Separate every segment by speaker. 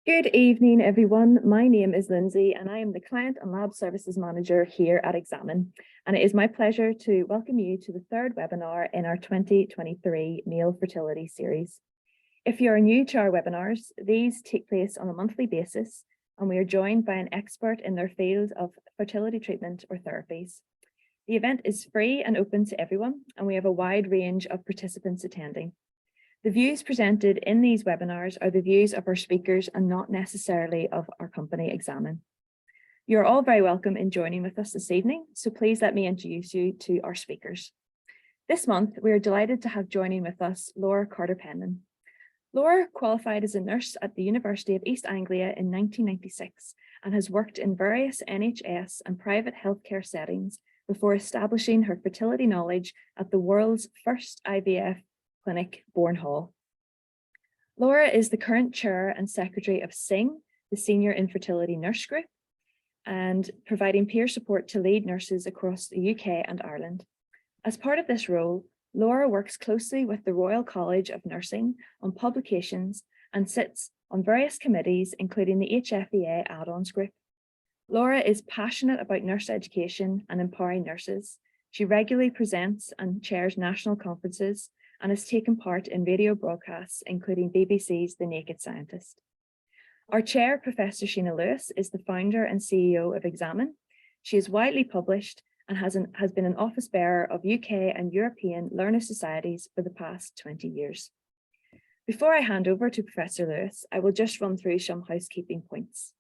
Speaker 1: Good evening, everyone. My name is Lindsay and I am the Client and Lab Services Manager here at Examen. And it is my pleasure to welcome you to the third webinar in our 2023 Male Fertility Series. If you are new to our webinars, these take place on a monthly basis and we are joined by an expert in their field of fertility treatment or therapies. The event is free and open to everyone and we have a wide range of participants attending. The views presented in these webinars are the views of our speakers and not necessarily of our company Examen. You're all very welcome in joining with us this evening, so please let me introduce you to our speakers. This month, we are delighted to have joining with us Laura Carter-Penman. Laura qualified as a nurse at the University of East Anglia in 1996 and has worked in various NHS and private healthcare settings before establishing her fertility knowledge at the world's first IVF clinic, Bourne Hall. Laura is the current chair and secretary of SING, the Senior Infertility Nurse Group, and providing peer support to lead nurses across the UK and Ireland. As part of this role, Laura works closely with the Royal College of Nursing on publications and sits on various committees, including the HFEA add-ons group. Laura is passionate about nurse education and empowering nurses. She regularly presents and chairs national conferences and has taken part in radio broadcasts, including BBC's The Naked Scientist. Our chair, Professor Sheena Lewis, is the founder and CEO of Examen. She is widely published and has been an office bearer of UK and European learner societies for the past 20 years. Before I hand over to Professor Lewis, I will just run through some housekeeping points.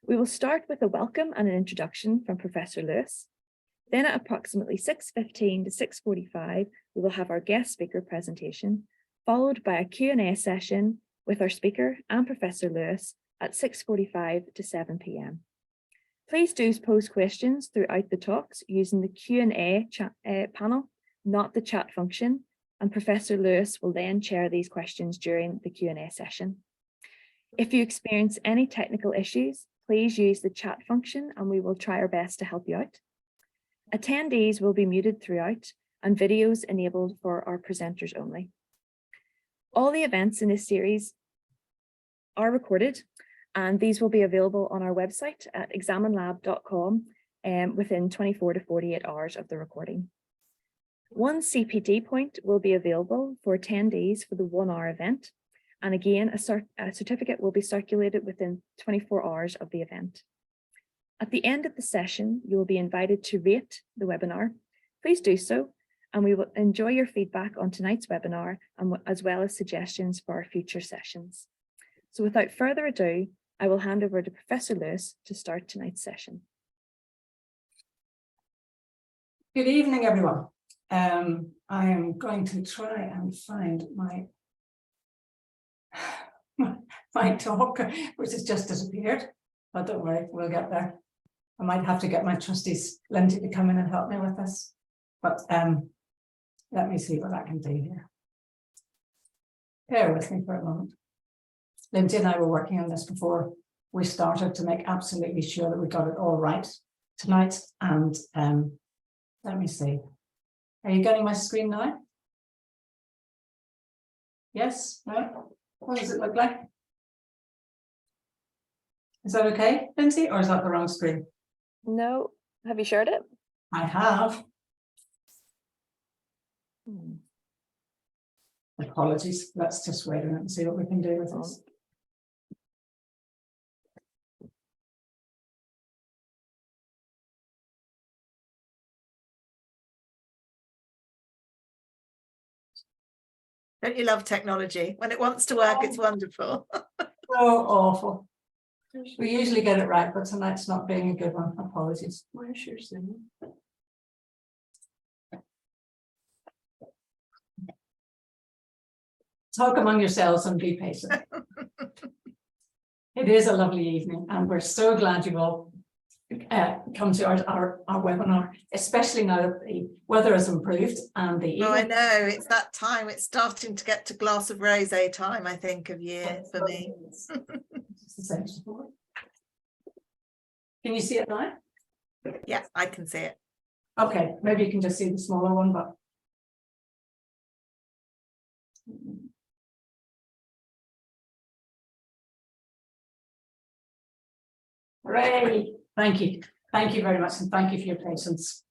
Speaker 1: We will start with a welcome and an introduction from Professor Lewis. Then at approximately 6:15 to 6:45, we will have our guest speaker presentation, followed by a Q&A session with our speaker and Professor Lewis at 6:45 to 7 p.m. Please do pose questions throughout the talks using the Q&A panel, not the chat function, and Professor Lewis will then chair these questions during the Q&A session. If you experience any technical issues, please use the chat function and we will try our best to help you out. Attendees will be muted throughout and videos enabled for our presenters only. All the events in this series are recorded and these will be available on our website at examenlab.com within 24 to 48 hours of the recording. One CPD point will be available for attendees for the 1-hour event. And again, a certificate will be circulated within 24 hours of the event. At the end of the session, you will be invited to rate the webinar. Please do so, and we will enjoy your feedback on tonight's webinar, as well as suggestions for our future sessions. So without further ado, I will hand over to Professor Lewis to start tonight's session.
Speaker 2: Good evening, everyone. I am going to try and find my talk, which has just disappeared, but don't worry, we'll get there. I might have to get my trustees, Lindsay, to come in and help me with this, but let me see what I can do here. Bear with me for a moment. Lindsay and I were working on this before we started to make absolutely sure that we got it all right tonight, and let me see. Are you getting my screen now? Yes? No? What does it look like? Is that okay, Lindsay, or is that the wrong screen?
Speaker 1: No, have you shared it?
Speaker 2: I have. Apologies. Let's just wait a minute and see what we can do with this.
Speaker 3: Don't you love technology? When it wants to work, it's wonderful.
Speaker 2: So awful. We usually get it right, but tonight's not being a good one. Apologies. Where's your Zoom? Talk among yourselves and be patient. It is a lovely evening, and we're so glad you've all come to our webinar, especially now that the weather has improved and the
Speaker 3: I know, it's that time. It's starting to get to glass of rosé time, I think, of year for me.
Speaker 2: Can you see it now?
Speaker 3: Yeah, I can see it.
Speaker 2: Okay, maybe you can just see the smaller one, but Hooray! Thank you. Thank you very much, and thank you for your patience.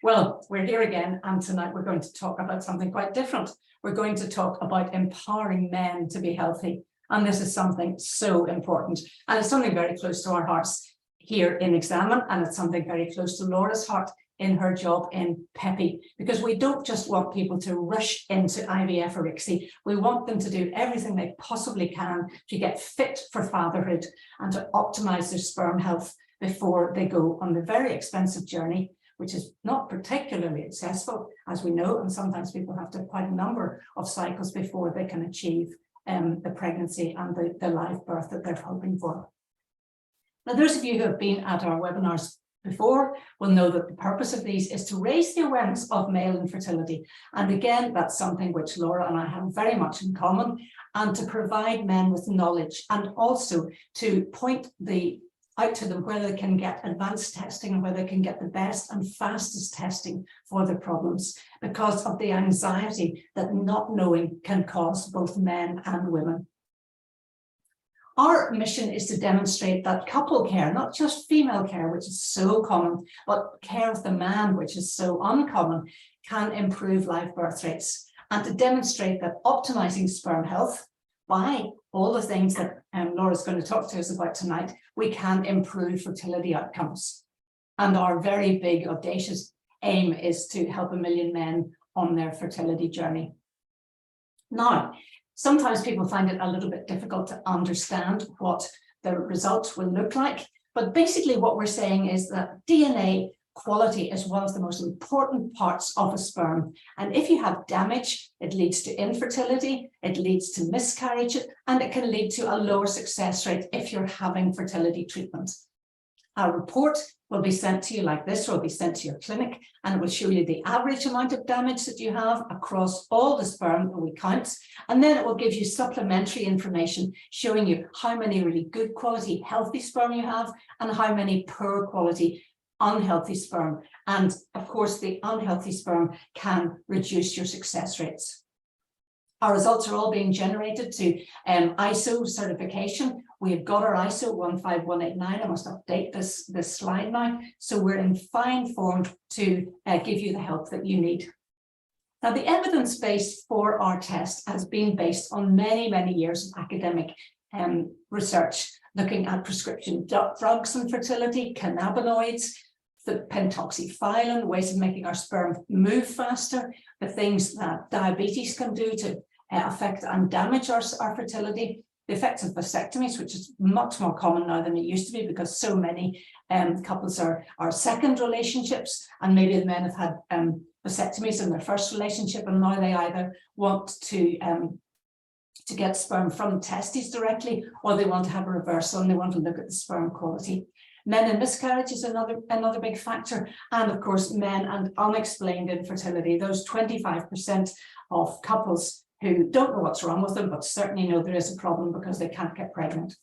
Speaker 2: Well, we're here again, and tonight we're going to talk about something quite different. We're going to talk about empowering men to be healthy. And this is something so important. And it's something very close to our hearts here in Examen, and it's something very close to Laura's heart in her job in Peppy, because we don't just want people to rush into IVF or ICSI. We want them to do everything they possibly can to get fit for fatherhood and to optimize their sperm health before they go on the very expensive journey, which is not particularly accessible, as we know, and sometimes people have to have quite a number of cycles before they can achieve the pregnancy and the live birth that they're hoping for. Now, those of you who have been at our webinars before will know that the purpose of these is to raise the awareness of male infertility. And again, that's something which Laura and I have very much in common, and to provide men with knowledge, and also to point out to them where they can get advanced testing and where they can get the best and fastest testing for their problems, because of the anxiety that not knowing can cause both men and women. Our mission is to demonstrate that couple care, not just female care, which is so common, but care of the man, which is so uncommon, can improve live birth rates, and to demonstrate that optimizing sperm health by all the things that Laura's going to talk to us about tonight, we can improve fertility outcomes. And our very big, audacious aim is to help 1 million men on their fertility journey. Now, sometimes people find it a little bit difficult to understand what the results will look like. But basically what we're saying is that DNA quality is one of the most important parts of a sperm. And if you have damage, it leads to infertility, it leads to miscarriage, and it can lead to a lower success rate if you're having fertility treatment. A report will be sent to you like this, or will be sent to your clinic, and it will show you the average amount of damage that you have across all the sperm that we count. And then it will give you supplementary information showing you how many really good quality healthy sperm you have and how many poor quality unhealthy sperm. And of course, the unhealthy sperm can reduce your success rates. Our results are all being generated to ISO certification. We have got our ISO 15189. I must update this slide now. So we're in fine form to give you the help that you need. Now, the evidence base for our test has been based on many, many years of academic research, looking at prescription drugs and fertility, cannabinoids, the pentoxifylline, ways of making our sperm move faster, the things that diabetes can do to affect and damage our fertility, the effects of vasectomies, which is much more common now than it used to be, because so many couples are second relationships, and maybe the men have had vasectomies in their first relationship, and now they either want to get sperm from testes directly, or they want to have a reversal and they want to look at the sperm quality. Men and miscarriage is another big factor, and of course men and unexplained infertility, those 25% of couples who don't know what's wrong with them, but certainly know there is a problem because they can't get pregnant.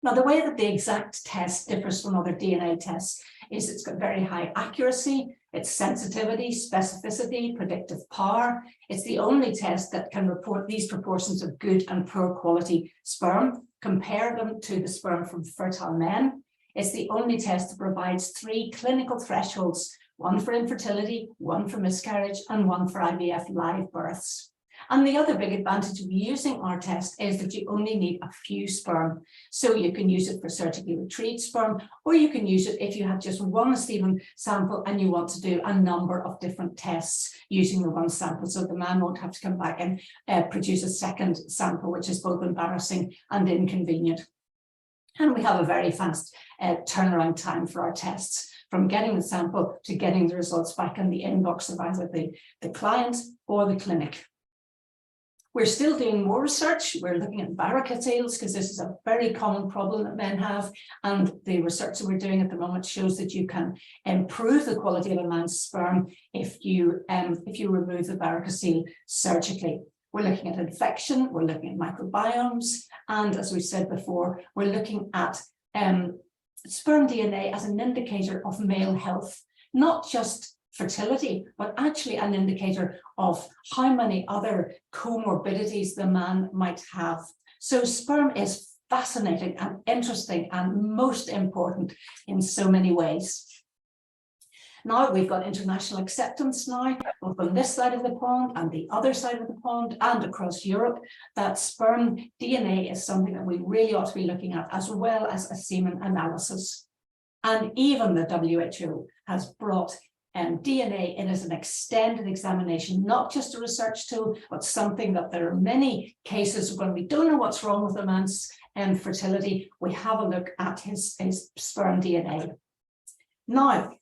Speaker 2: Now, the way that the exact test differs from other DNA tests is it's got very high accuracy, its sensitivity, specificity, predictive power. It's the only test that can report these proportions of good and poor quality sperm, compare them to the sperm from fertile men. It's the only test that provides 3 clinical thresholds, one for infertility, one for miscarriage, and one for IVF live births. And the other big advantage of using our test is that you only need a few sperm. So you can use it for surgically retrieved sperm, or you can use it if you have just one semen sample and you want to do a number of different tests using the one sample. So the man won't have to come back and produce a second sample, which is both embarrassing and inconvenient. And we have a very fast turnaround time for our tests, from getting the sample to getting the results back in the inbox of either the client or the clinic. We're still doing more research. We're looking at varicocele because this is a very common problem that men have. And the research that we're doing at the moment shows that you can improve the quality of a man's sperm if you remove the varicocele surgically. We're looking at infection, we're looking at microbiomes, and as we said before, we're looking at sperm DNA as an indicator of male health, not just fertility, but actually an indicator of how many other comorbidities the man might have. So sperm is fascinating and interesting and most important in so many ways. Now we've got international acceptance now, both on this side of the pond and the other side of the pond and across Europe, that sperm DNA is something that we really ought to be looking at, as well as a semen analysis. And even the WHO has brought DNA in as an extended examination, not just a research tool, but something that there are many cases when we don't know what's wrong with a man's fertility, we have a look at his sperm DNA. Now,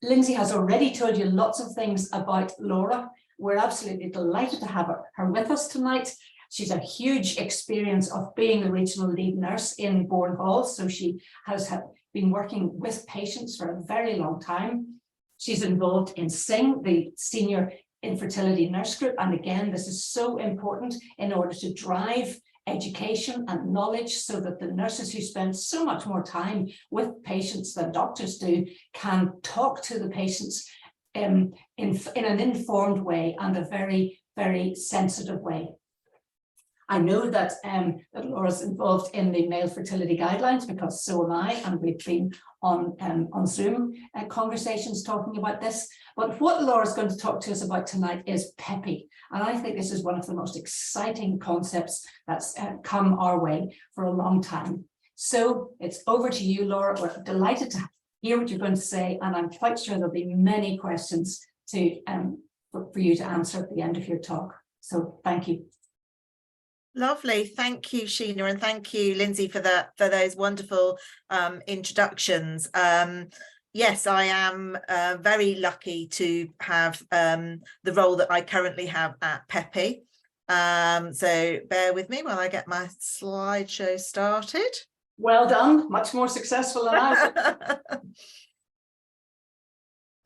Speaker 2: Lindsay has already told you lots of things about Laura. We're absolutely delighted to have her with us tonight. She's a huge experience of being the regional lead nurse in Bourne Hall, so she has been working with patients for a very long time. She's involved in SING, the Senior Infertility Nurse Group, and again, this is so important in order to drive education and knowledge so that the nurses who spend so much more time with patients than doctors do can talk to the patients in an informed way and a very, very sensitive way. I know that Laura's involved in the male fertility guidelines, because so am I, and we've been on Zoom conversations talking about this. But what Laura's going to talk to us about tonight is Peppy. And I think this is one of the most exciting concepts that's come our way for a long time. So it's over to you, Laura. We're delighted to hear what you're going to say, and I'm quite sure there'll be many questions to for you to answer at the end of your talk. So thank you.
Speaker 3: Lovely. Thank you, Sheena, and thank you, Lindsay, for those wonderful introductions. Yes, I am very lucky to have the role that I currently have at Peppy. So bear with me while I get my slideshow started.
Speaker 2: Well done. Much more successful than I was.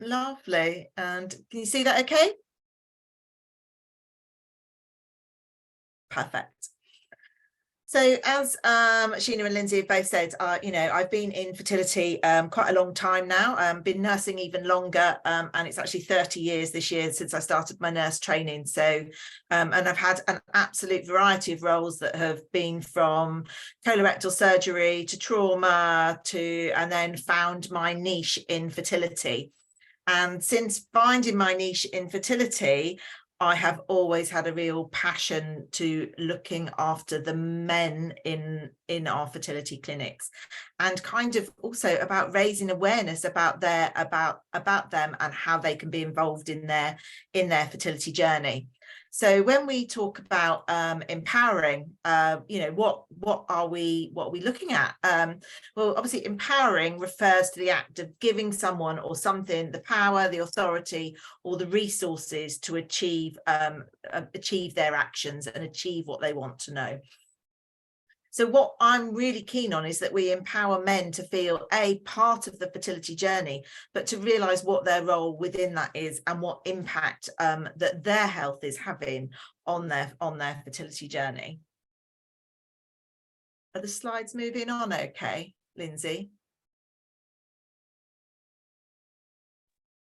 Speaker 3: Lovely. And can you see that okay? Perfect. So as Sheena and Lindsay have both said, you know, I've been in fertility quite a long time now, been nursing even longer, and it's actually 30 years this year since I started my nurse training. So, and I've had an absolute variety of roles that have been from colorectal surgery to trauma and then found my niche in fertility. And since finding my niche in fertility, I have always had a real passion to looking after the men in our fertility clinics, and kind of also about raising awareness about them and how they can be involved in their fertility journey. So when we talk about empowering, you know, what are we looking at? Well, obviously empowering refers to the act of giving someone or something the power, the authority, or the resources to achieve their actions and achieve what they want to know. So what I'm really keen on is that we empower men to feel part of the fertility journey, but to realise what their role within that is and what impact that their health is having on their fertility journey. Are the slides moving on okay, Lindsay?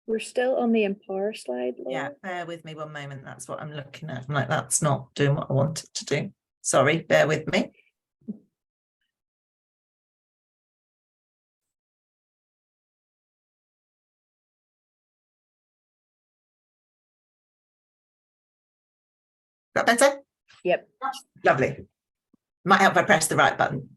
Speaker 1: We're still on the empower slide, Laura.
Speaker 3: Yeah, bear with me one moment. That's what I'm looking at. I'm like, that's not doing what I want it to do. Sorry, bear with me. That better?
Speaker 1: Yep.
Speaker 3: Lovely. Might help if I press the right button.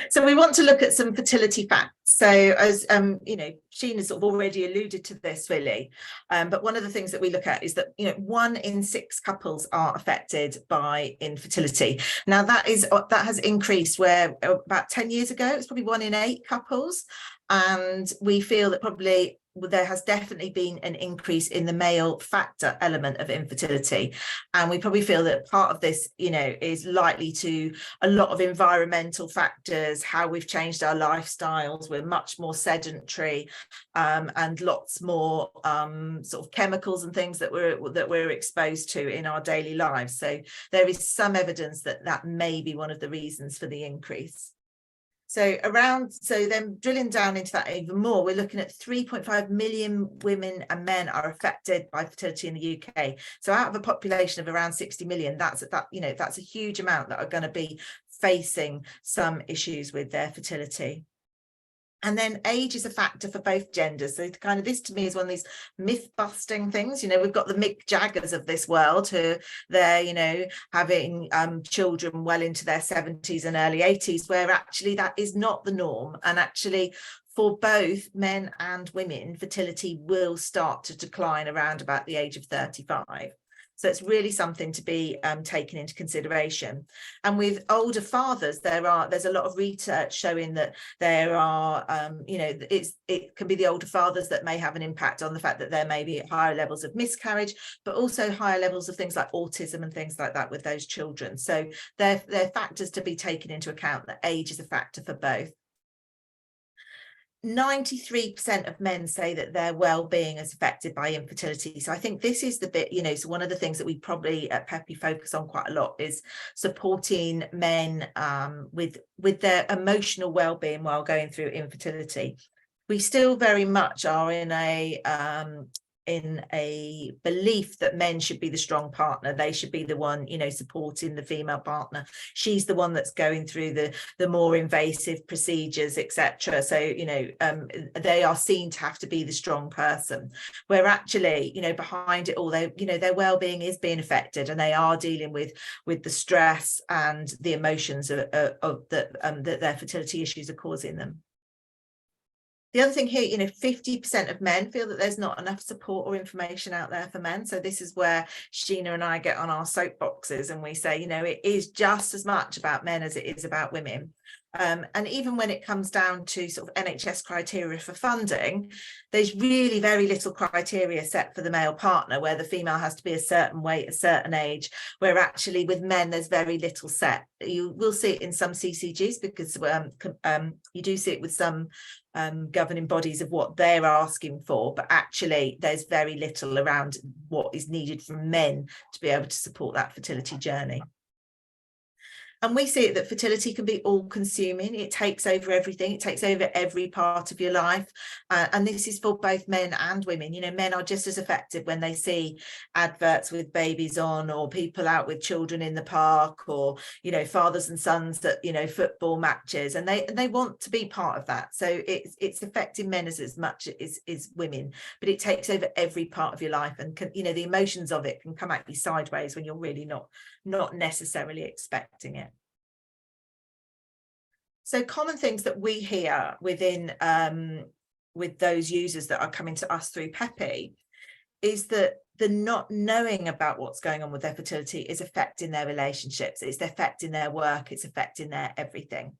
Speaker 3: So we want to look at some fertility facts. So as you know, Sheena sort of already alluded to this really, but one of the things that we look at is that, you know, 1 in 6 couples are affected by infertility. Now that has increased, where about 10 years ago it's probably 1 in 8 couples, and we feel that probably there has definitely been an increase in the male factor element of infertility, and we probably feel that part of this, you know, is likely to a lot of environmental factors, how we've changed our lifestyles. We're much more sedentary, and lots more sort of chemicals and things that we're exposed to in our daily lives. So there is some evidence that that may be one of the reasons for the increase. So then drilling down into that even more, we're looking at 3.5 million women and men are affected by fertility in the UK. So out of a population of around 60 million, that's a huge amount that are going to be facing some issues with their fertility. And then age is a factor for both genders. So kind of this to me is one of these myth busting things. We've got the Mick Jaggers of this world who they're, having children well into their 70s and early 80s, where actually that is not the norm. And actually for both men and women, fertility will start to decline around about the age of 35. So it's really something to be taken into consideration. And with older fathers, there's a lot of research showing that there are, it can be the older fathers that may have an impact on the fact that there may be higher levels of miscarriage, but also higher levels of things like autism and things like that with those children. So they're factors to be taken into account, that age is a factor for both. 93% of men say that their well-being is affected by infertility. So I think this is the bit, so one of the things that we probably at Peppy focus on quite a lot is supporting men with their emotional well-being while going through infertility. We still very much are in a belief that men should be the strong partner. They should be the one, supporting the female partner. She's the one that's going through the more invasive procedures, etc. So, they are seen to have to be the strong person, where actually, behind it all, their well-being is being affected, and they are dealing with the stress and the emotions that their fertility issues are causing them. The other thing here, 50% of men feel that there's not enough support or information out there for men. So this is where Sheena and I get on our soapboxes and we say, it is just as much about men as it is about women. And even when it comes down to sort of NHS criteria for funding, there's really very little criteria set for the male partner, where the female has to be a certain weight, a certain age, where actually with men there's very little set. You will see it in some CCGs because you do see it with some governing bodies of what they're asking for, but actually there's very little around what is needed from men to be able to support that fertility journey. And we see it that fertility can be all-consuming. It takes over everything. It takes over every part of your life. And this is for both men and women. Men are just as affected when they see adverts with babies on, or people out with children in the park, or, fathers and sons at, football matches. And they want to be part of that. So it's affecting men as much as women, but it takes over every part of your life. And, the emotions of it can come at you sideways when you're really not necessarily expecting it. So common things that we hear within with those users that are coming to us through Peppy is that the not knowing about what's going on with their fertility is affecting their relationships, it's affecting their work, it's affecting their everything.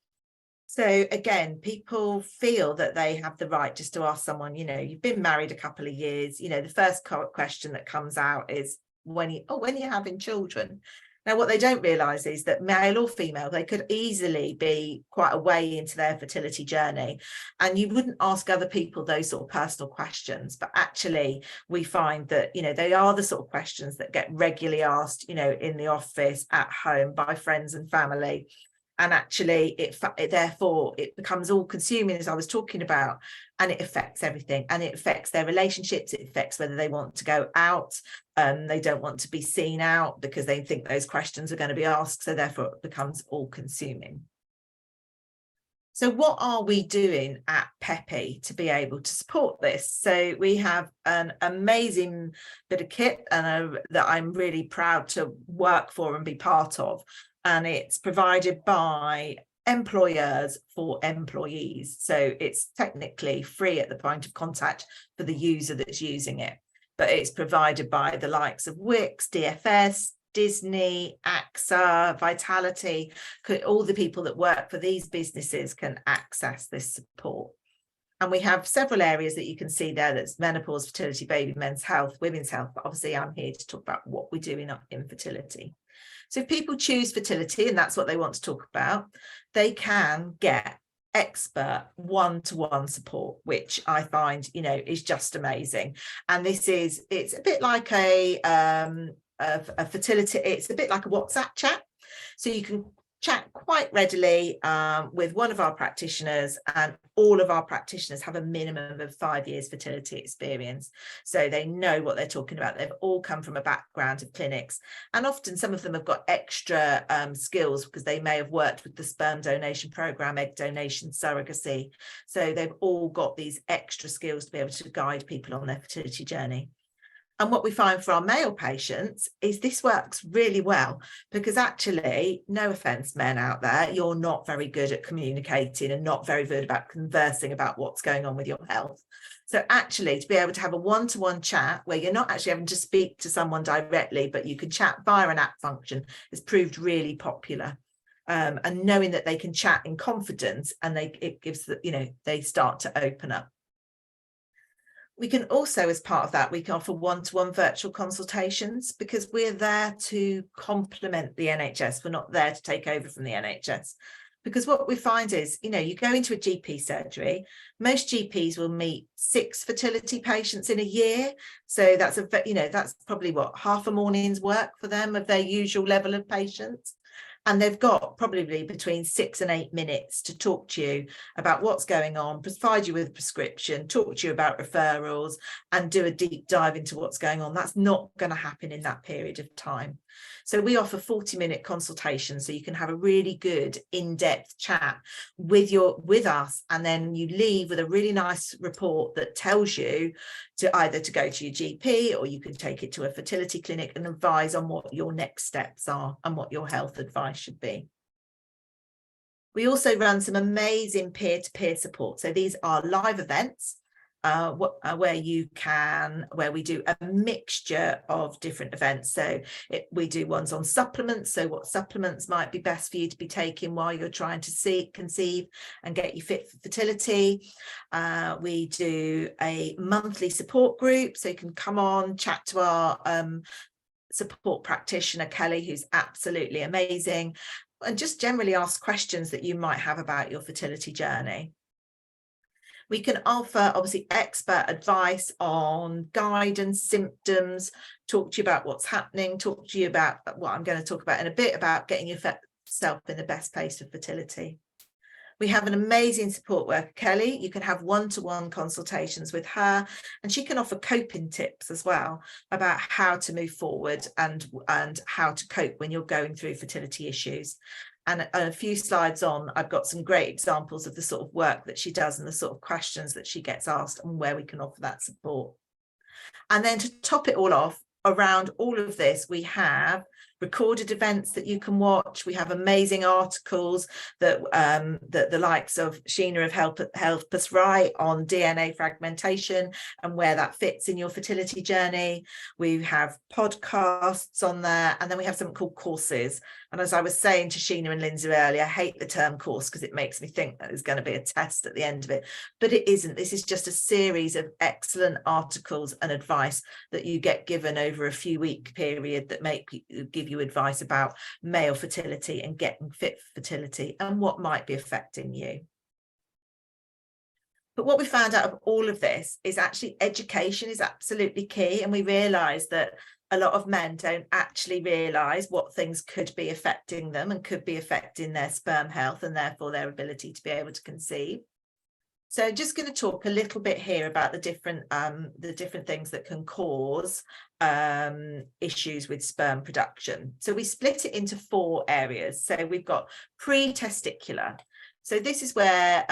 Speaker 3: So again, people feel that they have the right just to ask someone, you've been married a couple of years, the first question that comes out is, when are you having children? Now, what they don't realise is that male or female, they could easily be quite a way into their fertility journey. And you wouldn't ask other people those sort of personal questions. But actually, we find that, they are the sort of questions that get regularly asked, in the office, at home, by friends and family. And actually, therefore, it becomes all consuming, as I was talking about, and it affects everything. And it affects their relationships. It affects whether they want to go out. They don't want to be seen out because they think those questions are going to be asked. So therefore, it becomes all consuming. So what are we doing at Peppy to be able to support this? So we have an amazing bit of kit that I'm really proud to work for and be part of. And it's provided by employers for employees. So it's technically free at the point of contact for the user that's using it. But it's provided by the likes of Wix, DFS, Disney, AXA, Vitality. All the people that work for these businesses can access this support. And we have several areas that you can see there. That's menopause, fertility, baby, men's health, women's health. But obviously, I'm here to talk about what we do in fertility. So if people choose fertility and that's what they want to talk about, they can get expert one-to-one support, which I find, is just amazing. And it's a bit like a fertility, it's a bit like a WhatsApp chat. So you can chat quite readily with one of our practitioners, and all of our practitioners have a minimum of 5 years fertility experience, so they know what they're talking about. They've all come from a background of clinics, and often some of them have got extra skills because they may have worked with the sperm donation program, egg donation, surrogacy, so they've all got these extra skills to be able to guide people on their fertility journey. And what we find for our male patients is this works really well, because actually, no offense, men out there, you're not very good at communicating and not very good about conversing about what's going on with your health. So actually, to be able to have a one-to-one chat where you're not actually having to speak to someone directly, but you can chat via an app function, has proved really popular. And knowing that they can chat in confidence, and it gives the, you know, they start to open up. We can also, as part of that, we can offer one-to-one virtual consultations, because we're there to complement the NHS. We're not there to take over from the NHS. Because what we find is, you know, you go into a GP surgery, most GPs will meet 6 fertility patients in a year. So that's that's probably what, half a morning's work for them of their usual level of patients. And they've got probably between 6 and 8 minutes to talk to you about what's going on, provide you with a prescription, talk to you about referrals, and do a deep dive into what's going on. That's not going to happen in that period of time. So we offer 40-minute consultations, so you can have a really good in-depth chat with us, and then you leave with a really nice report that tells you to either to go to your GP, or you can take it to a fertility clinic and advise on what your next steps are and what your health advice should be. We also run some amazing peer-to-peer support. So these are live events where we do a mixture of different events. So we do ones on supplements, so what supplements might be best for you to be taking while you're trying to conceive and get you fit for fertility. We do a monthly support group, so you can come on, chat to our support practitioner Kelly, who's absolutely amazing, and just generally ask questions that you might have about your fertility journey. We can offer obviously expert advice on guidance, symptoms, talk to you about what's happening, talk to you about what I'm going to talk about in a bit, about getting yourself in the best place for fertility. We have an amazing support worker, Kelly. You can have one-to-one consultations with her, and she can offer coping tips as well about how to move forward and how to cope when you're going through fertility issues. And a few slides on, I've got some great examples of the sort of work that she does and the sort of questions that she gets asked, and where we can offer that support. And then to top it all off, around all of this, we have recorded events that you can watch. We have amazing articles that the likes of Sheena have helped us write on DNA fragmentation and where that fits in your fertility journey. We have podcasts on there, and then we have something called courses. And as I was saying to Sheena and Lindsay earlier, I hate the term course because it makes me think that there's going to be a test at the end of it, but it isn't. This is just a series of excellent articles and advice that you get given over a few-week period that give you advice about male fertility and getting fit for fertility and what might be affecting you. But what we found out of all of this is actually education is absolutely key, and we realised that a lot of men don't actually realise what things could be affecting them and could be affecting their sperm health and therefore their ability to be able to conceive. So just going to talk a little bit here about the different things that can cause issues with sperm production. So we split it into 4 areas. So we've got pre-testicular. So this is where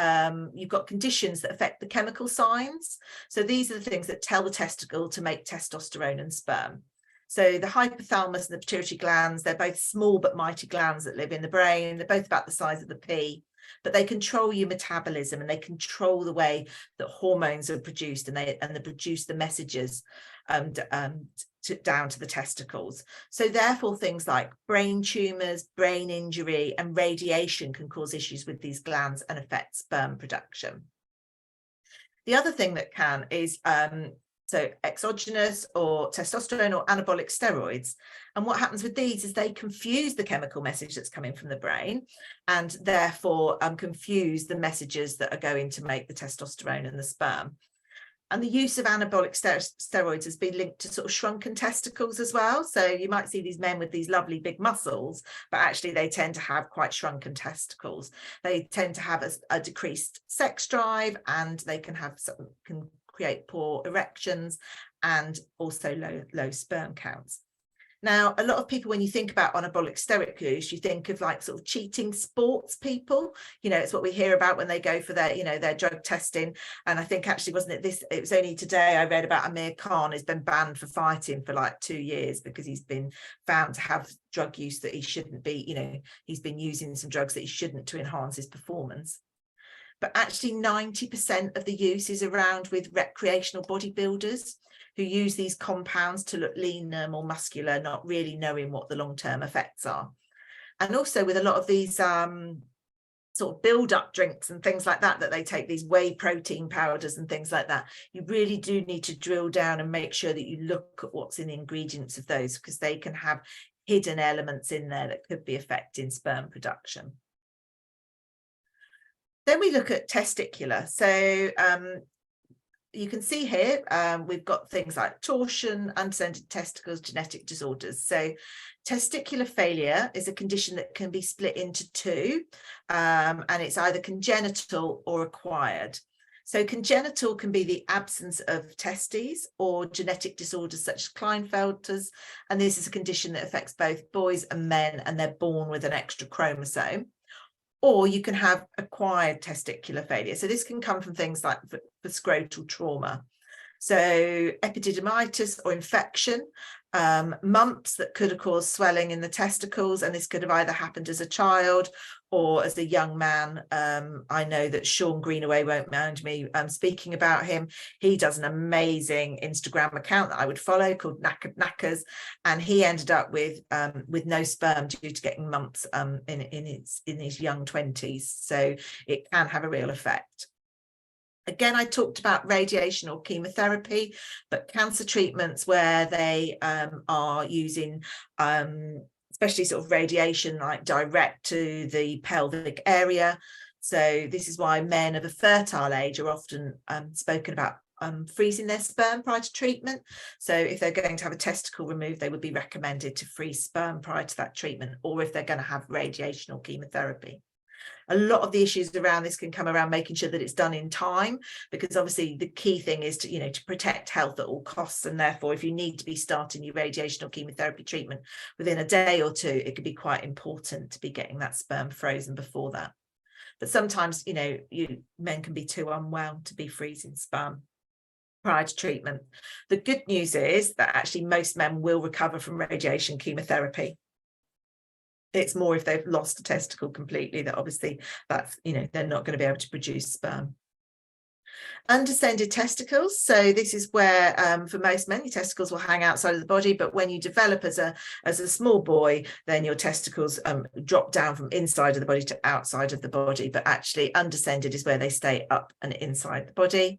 Speaker 3: you've got conditions that affect the chemical signs. So these are the things that tell the testicle to make testosterone and sperm. So the hypothalamus and the pituitary glands, they're both small but mighty glands that live in the brain. They're both about the size of the pea, but they control your metabolism and they control the way that hormones are produced, and they produce the messages down to the testicles. So therefore things like brain tumours, brain injury and radiation can cause issues with these glands and affect sperm production. The other thing that can is so exogenous or testosterone or anabolic steroids. And what happens with these is they confuse the chemical message that's coming from the brain, and therefore confuse the messages that are going to make the testosterone and the sperm. And the use of anabolic steroids has been linked to sort of shrunken testicles as well. So you might see these men with these lovely big muscles, but actually they tend to have quite shrunken testicles. They tend to have a decreased sex drive, and they can create poor erections and also low sperm counts. Now, a lot of people, when you think about anabolic steroid use, you think of like sort of cheating sports people. You know, it's what we hear about when they go for their, you know, their drug testing. And I think actually, it was only today I read about Amir Khan has been banned for fighting for like 2 years because he's been found to have drug use that he shouldn't be, you know, he's been using some drugs that he shouldn't to enhance his performance. But actually 90% of the use is around with recreational bodybuilders who use these compounds to look leaner, more muscular, not really knowing what the long-term effects are. And also with a lot of these sort of build-up drinks and things like that they take, these whey protein powders and things like that, you really do need to drill down and make sure that you look at what's in the ingredients of those, because they can have hidden elements in there that could be affecting sperm production. Then we look at testicular. So you can see here, we've got things like torsion, undescended testicles, genetic disorders. So testicular failure is a condition that can be split into two, and it's either congenital or acquired. So congenital can be the absence of testes, or genetic disorders such as Klinefelter's, and this is a condition that affects both boys and men, and they're born with an extra chromosome. Or you can have acquired testicular failure. So this can come from things like for scrotal trauma. So epididymitis or infection, mumps that could have caused swelling in the testicles, and this could have either happened as a child or as a young man. I know that Sean Greenaway won't mind me speaking about him. He does an amazing Instagram account that I would follow called Knackered Knackers, and he ended up with no sperm due to getting mumps in his young 20s. So it can have a real effect. Again, I talked about radiation or chemotherapy, but cancer treatments where they are using especially sort of radiation like direct to the pelvic area. So this is why men of a fertile age are often spoken about freezing their sperm prior to treatment. So if they're going to have a testicle removed, they would be recommended to freeze sperm prior to that treatment, or if they're going to have radiation or chemotherapy. A lot of the issues around this can come around making sure that it's done in time, because obviously the key thing is to, you know, to protect health at all costs. And therefore, if you need to be starting your radiation or chemotherapy treatment within a day or two, it could be quite important to be getting that sperm frozen before that. But sometimes, you know, men can be too unwell to be freezing sperm prior to treatment. The good news is that actually most men will recover from radiation chemotherapy. It's more if they've lost a testicle completely that obviously that's, you know, they're not going to be able to produce sperm. Undescended testicles. So this is where for most men, your testicles will hang outside of the body, but when you develop as a small boy, then your testicles drop down from inside of the body to outside of the body. But actually undescended is where they stay up and inside the body.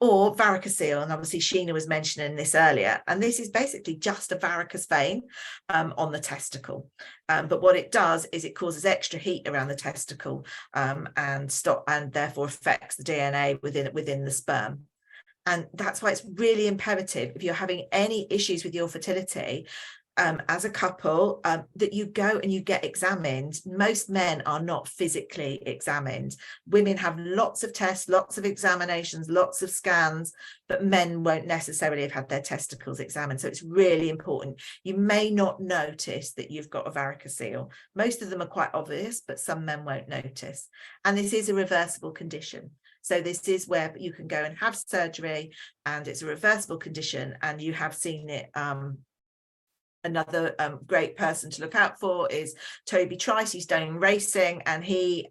Speaker 3: Or varicocele, and obviously Sheena was mentioning this earlier, and this is basically just a varicose vein on the testicle, but what it does is it causes extra heat around the testicle and therefore affects the DNA within the sperm. And that's why it's really imperative, if you're having any issues with your fertility as a couple, that you go and you get examined. Most men are not physically examined. Women have lots of tests, lots of examinations, lots of scans, but men won't necessarily have had their testicles examined. So it's really important. You may not notice that you've got a varicocele. Most of them are quite obvious, but some men won't notice. And this is a reversible condition. So this is where you can go and have surgery, and it's a reversible condition, and you have seen it. Another great person to look out for is Toby Trice. He's done racing, and they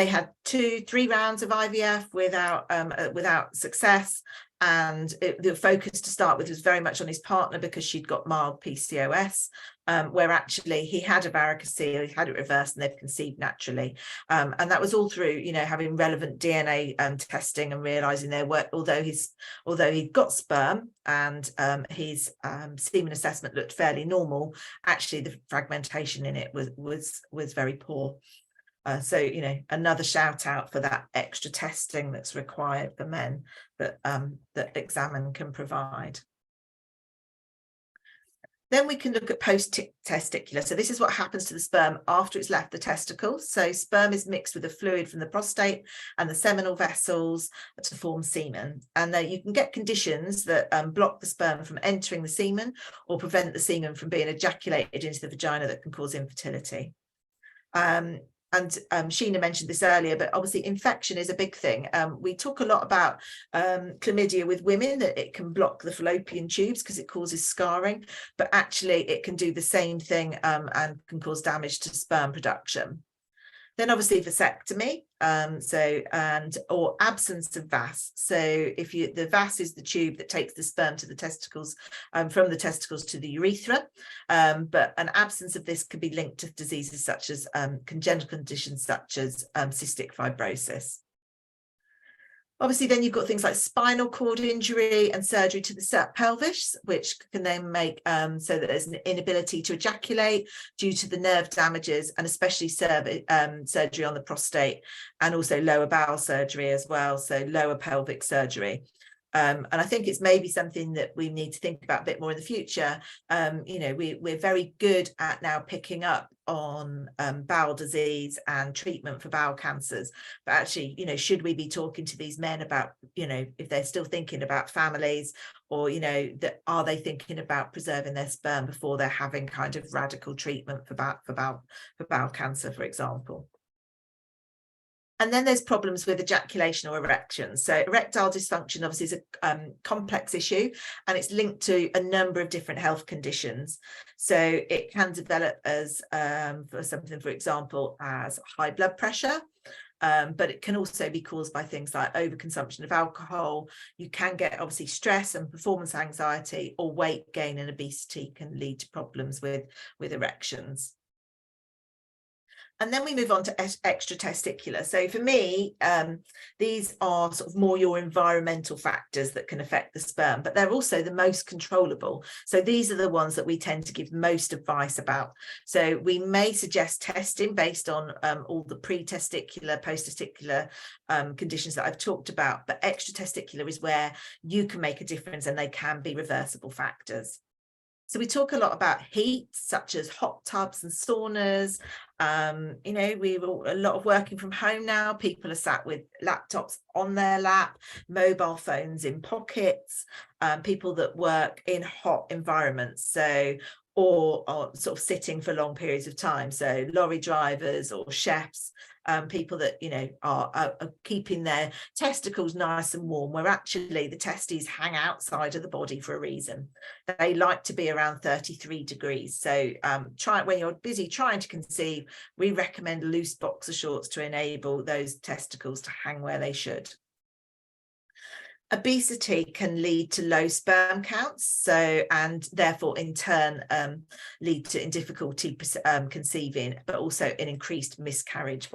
Speaker 3: had 2-3 rounds of IVF without success. And the focus to start with was very much on his partner because she'd got mild PCOS, where actually he had a varicocele, he had it reversed, and they've conceived naturally. And that was all through, you know, having relevant DNA testing and realizing there were, although he got sperm and his semen assessment looked fairly normal, actually the fragmentation in it was very poor. So, you know, another shout out for that extra testing that's required for men that that Examen can provide. Then we can look at post-testicular. So this is what happens to the sperm after it's left the testicles. So sperm is mixed with the fluid from the prostate and the seminal vessels to form semen. And you can get conditions that block the sperm from entering the semen or prevent the semen from being ejaculated into the vagina that can cause infertility. And Sheena mentioned this earlier, but obviously infection is a big thing. We talk a lot about chlamydia with women, that it can block the fallopian tubes because it causes scarring, but actually it can do the same thing and can cause damage to sperm production. Then obviously vasectomy, or absence of vas. So if the vas is the tube that takes the sperm to the testicles, from the testicles to the urethra, but an absence of this could be linked to diseases such as congenital conditions such as cystic fibrosis. Obviously, then you've got things like spinal cord injury and surgery to the pelvis, which can then make so that there's an inability to ejaculate due to the nerve damages, and especially surgery on the prostate, and also lower bowel surgery as well, so lower pelvic surgery. And I think it's maybe something that we need to think about a bit more in the future. You know, we're very good at now picking up on bowel disease and treatment for bowel cancers, but actually, you know, should we be talking to these men about, you know, if they're still thinking about families, or, you know, that are they thinking about preserving their sperm before they're having kind of radical treatment for bowel cancer, for example. And then there's problems with ejaculation or erection. So erectile dysfunction obviously is a complex issue, and it's linked to a number of different health conditions. So it can develop as for something, for example, as high blood pressure, but it can also be caused by things like overconsumption of alcohol. You can get obviously stress and performance anxiety, or weight gain and obesity can lead to problems with erections. And then we move on to extratesticular. So for me, these are sort of more your environmental factors that can affect the sperm, but they're also the most controllable. So these are the ones that we tend to give most advice about. So we may suggest testing based on all the pre-testicular, post-testicular conditions that I've talked about, but extratesticular is where you can make a difference, and they can be reversible factors. So we talk a lot about heat, such as hot tubs and saunas. You know, we've a lot of working from home now. People are sat with laptops on their lap, mobile phones in pockets, people that work in hot environments, so or sort of sitting for long periods of time. So lorry drivers or chefs, people that, you know, are keeping their testicles nice and warm, where actually the testes hang outside of the body for a reason. They like to be around 33 degrees. So when you're busy trying to conceive, we recommend loose boxer shorts to enable those testicles to hang where they should. Obesity can lead to low sperm counts, and therefore in turn lead to difficulty conceiving, but also an increased miscarriage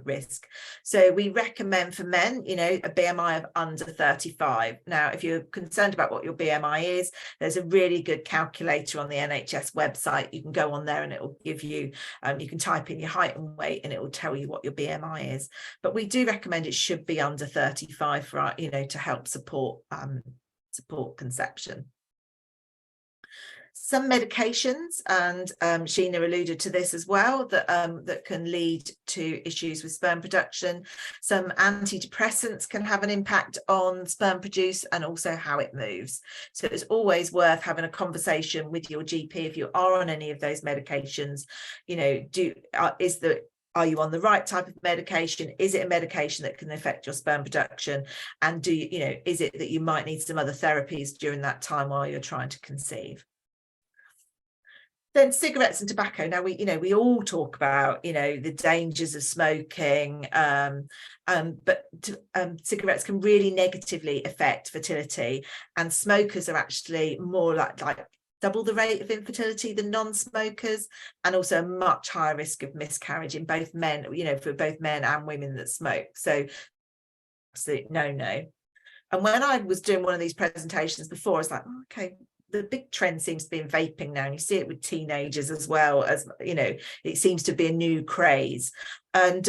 Speaker 3: risk. So we recommend for men, you know, a BMI of under 35. Now, if you're concerned about what your BMI is, there's a really good calculator on the NHS website. You can go on there and it will give you, you can type in your height and weight and it will tell you what your BMI is. But we do recommend it should be under 35 for, you know, to help support conception. Some medications, and Sheena alluded to this as well, that can lead to issues with sperm production. Some antidepressants can have an impact on sperm produce and also how it moves. So it's always worth having a conversation with your GP if you are on any of those medications. You know, are you on the right type of medication? Is it a medication that can affect your sperm production? And is it that you might need some other therapies during that time while you're trying to conceive? Then cigarettes and tobacco. Now we all talk about, you know, the dangers of smoking, but cigarettes can really negatively affect fertility, and smokers are actually more like double the rate of infertility than non-smokers, and also a much higher risk of miscarriage in both men, you know, for both men and women that smoke. So absolute no. And when I was doing one of these presentations before, I was like, oh, okay, the big trend seems to be in vaping now, and you see it with teenagers as well, as you know, it seems to be a new craze. And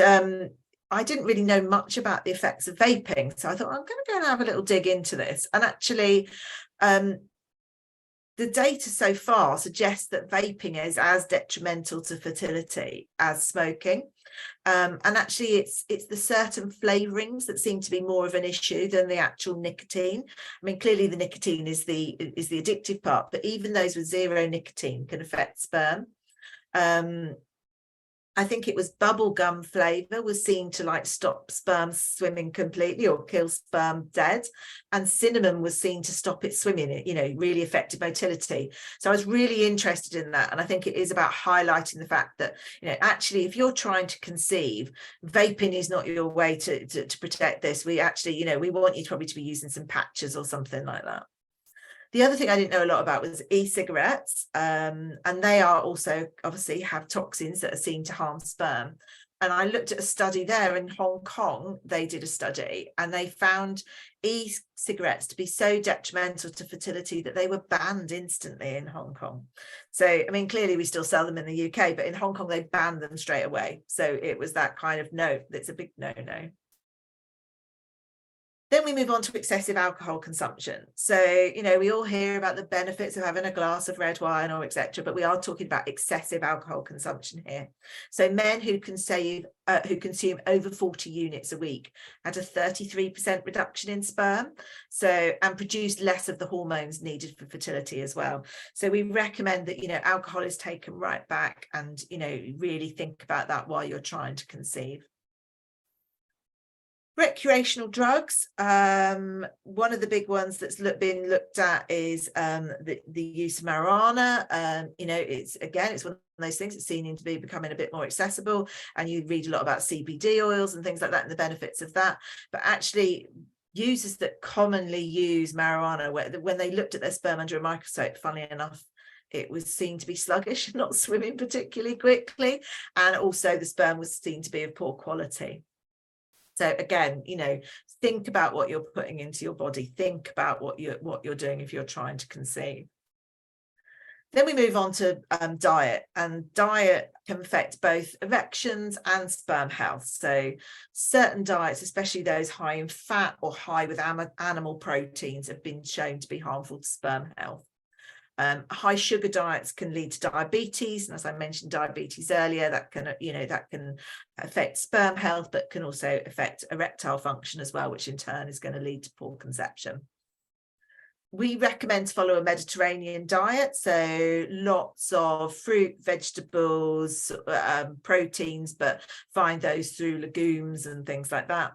Speaker 3: I didn't really know much about the effects of vaping, so I thought I'm going to go and have a little dig into this. And actually the data so far suggests that vaping is as detrimental to fertility as smoking. And actually it's the certain flavorings that seem to be more of an issue than the actual nicotine. I mean, clearly the nicotine is the addictive part, but even those with zero nicotine can affect sperm. I think it was bubble gum flavor was seen to like stop sperm swimming completely or kill sperm dead, and cinnamon was seen to stop it swimming. It, you know, really affected motility. So I was really interested in that, and I think it is about highlighting the fact that, you know, actually if you're trying to conceive, vaping is not your way to protect this. We actually, you know, we want you probably to be using some patches or something like that. The other thing I didn't know a lot about was e-cigarettes, and they are also obviously have toxins that are seen to harm sperm. And I looked at a study there in Hong Kong. They did a study and they found e-cigarettes to be so detrimental to fertility that they were banned instantly in Hong Kong. So, I mean, clearly we still sell them in the UK, but in Hong Kong, they banned them straight away. So it was that kind of no, that's a big no-no. Then we move on to excessive alcohol consumption. So, you know, we all hear about the benefits of having a glass of red wine or etc., but we are talking about excessive alcohol consumption here. So men who consume over 40 units a week had a 33% reduction in sperm, so, and produced less of the hormones needed for fertility as well. So we recommend that, you know, alcohol is taken right back, and, you know, really think about that while you're trying to conceive. Recreational drugs, one of the big ones that's been looked at is the use of marijuana. You know, it's one of those things that's seen to be becoming a bit more accessible, and you read a lot about CPD oils and things like that and the benefits of that. But actually, users that commonly use marijuana, when they looked at their sperm under a microscope, funnily enough, it was seen to be sluggish, not swimming particularly quickly, and also the sperm was seen to be of poor quality. So again, you know, think about what you're putting into your body. Think about what you're doing if you're trying to conceive. Then we move on to diet, and diet can affect both erections and sperm health. So certain diets, especially those high in fat or high with animal proteins, have been shown to be harmful to sperm health. High sugar diets can lead to diabetes, and as I mentioned diabetes earlier, that can affect sperm health, but can also affect erectile function as well, which in turn is going to lead to poor conception. We recommend to follow a Mediterranean diet, so lots of fruit, vegetables, proteins, but find those through legumes and things like that.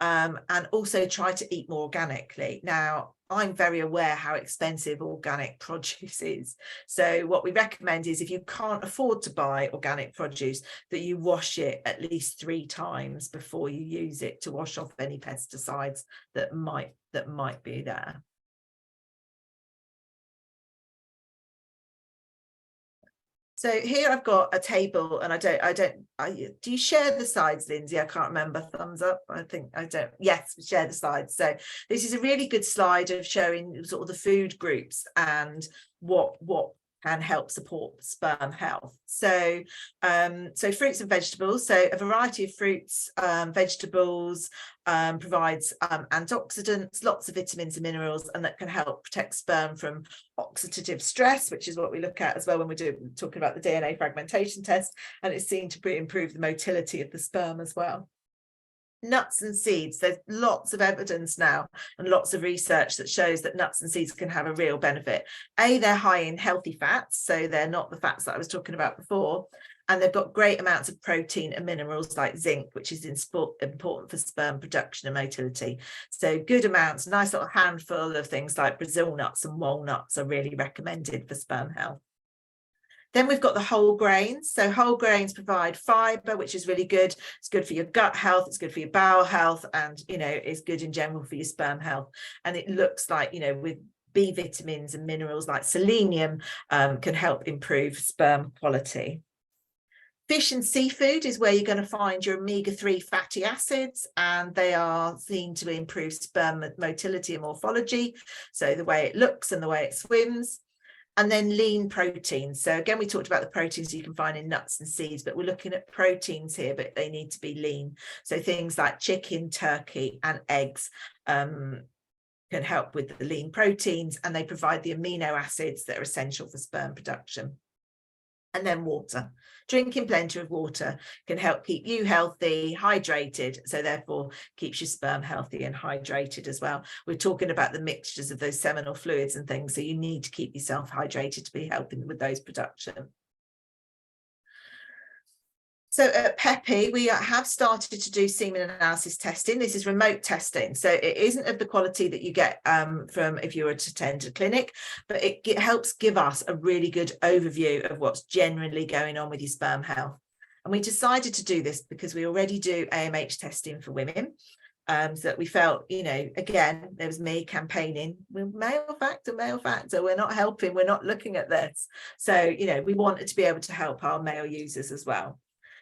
Speaker 3: And also try to eat more organically. Now, I'm very aware how expensive organic produce is. So what we recommend is, if you can't afford to buy organic produce, that you wash it at least 3 times before you use it, to wash off any pesticides that might be there. So here I've got a table, and do you share the slides, Lindsay? I can't remember. Thumbs up. I think I don't. Yes, we share the slides. So this is a really good slide of showing sort of the food groups and what can help support sperm health. So fruits and vegetables. So a variety of fruits, vegetables provides antioxidants, lots of vitamins and minerals, and that can help protect sperm from oxidative stress, which is what we look at as well when we're talking about the DNA fragmentation test, and it's seen to improve the motility of the sperm as well. Nuts and seeds, there's lots of evidence now and lots of research that shows that nuts and seeds can have a real benefit. They're high in healthy fats, so they're not the fats that I was talking about before, and they've got great amounts of protein and minerals like zinc, which is important for sperm production and motility. So good amounts, nice little handful of things like Brazil nuts and walnuts are really recommended for sperm health. Then we've got the whole grains. So whole grains provide fiber, which is really good. It's good for your gut health. It's good for your bowel health, and, you know, it's good in general for your sperm health. And it looks like, you know, with B vitamins and minerals like selenium can help improve sperm quality. Fish and seafood is where you're going to find your omega-3 fatty acids, and they are seen to improve sperm motility and morphology, so the way it looks and the way it swims. And then lean proteins. So again, we talked about the proteins you can find in nuts and seeds, but we're looking at proteins here, but they need to be lean. So things like chicken, turkey, and eggs can help with the lean proteins, and they provide the amino acids that are essential for sperm production. And then water. Drinking plenty of water can help keep you healthy, hydrated, so therefore keeps your sperm healthy and hydrated as well. We're talking about the mixtures of those seminal fluids and things, so you need to keep yourself hydrated to be helping with those production. So at Peppy, we have started to do semen analysis testing. This is remote testing, so it isn't of the quality that you get from if you were to attend a clinic, but it helps give us a really good overview of what's generally going on with your sperm health. And we decided to do this because we already do AMH testing for women. So that we felt, you know, again, there was me campaigning, male factor, we're not helping, we're not looking at this. So, you know, we wanted to be able to help our male users as well.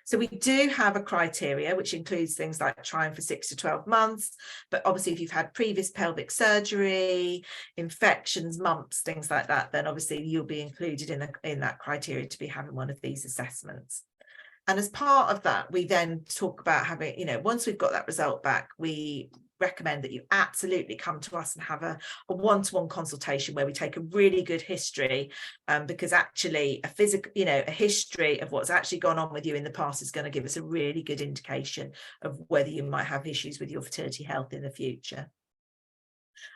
Speaker 3: So we do have a criteria, which includes things like trying for 6 to 12 months. But obviously, if you've had previous pelvic surgery, infections, mumps, things like that, then obviously you'll be included in that criteria to be having one of these assessments. And as part of that, we then talk about having, you know, once we've got that result back, we recommend that you absolutely come to us and have a one-to-one consultation where we take a really good history, because actually a history of what's actually gone on with you in the past is going to give us a really good indication of whether you might have issues with your fertility health in the future.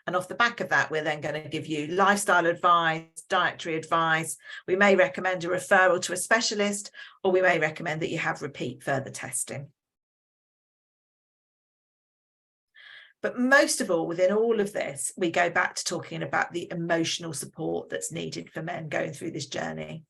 Speaker 3: And off the back of that, we're then going to give you lifestyle advice, dietary advice. We may recommend a referral to a specialist, or we may recommend that you have repeat further testing. But most of all, within all of this, we go back to talking about the emotional support that's needed for men going through this journey.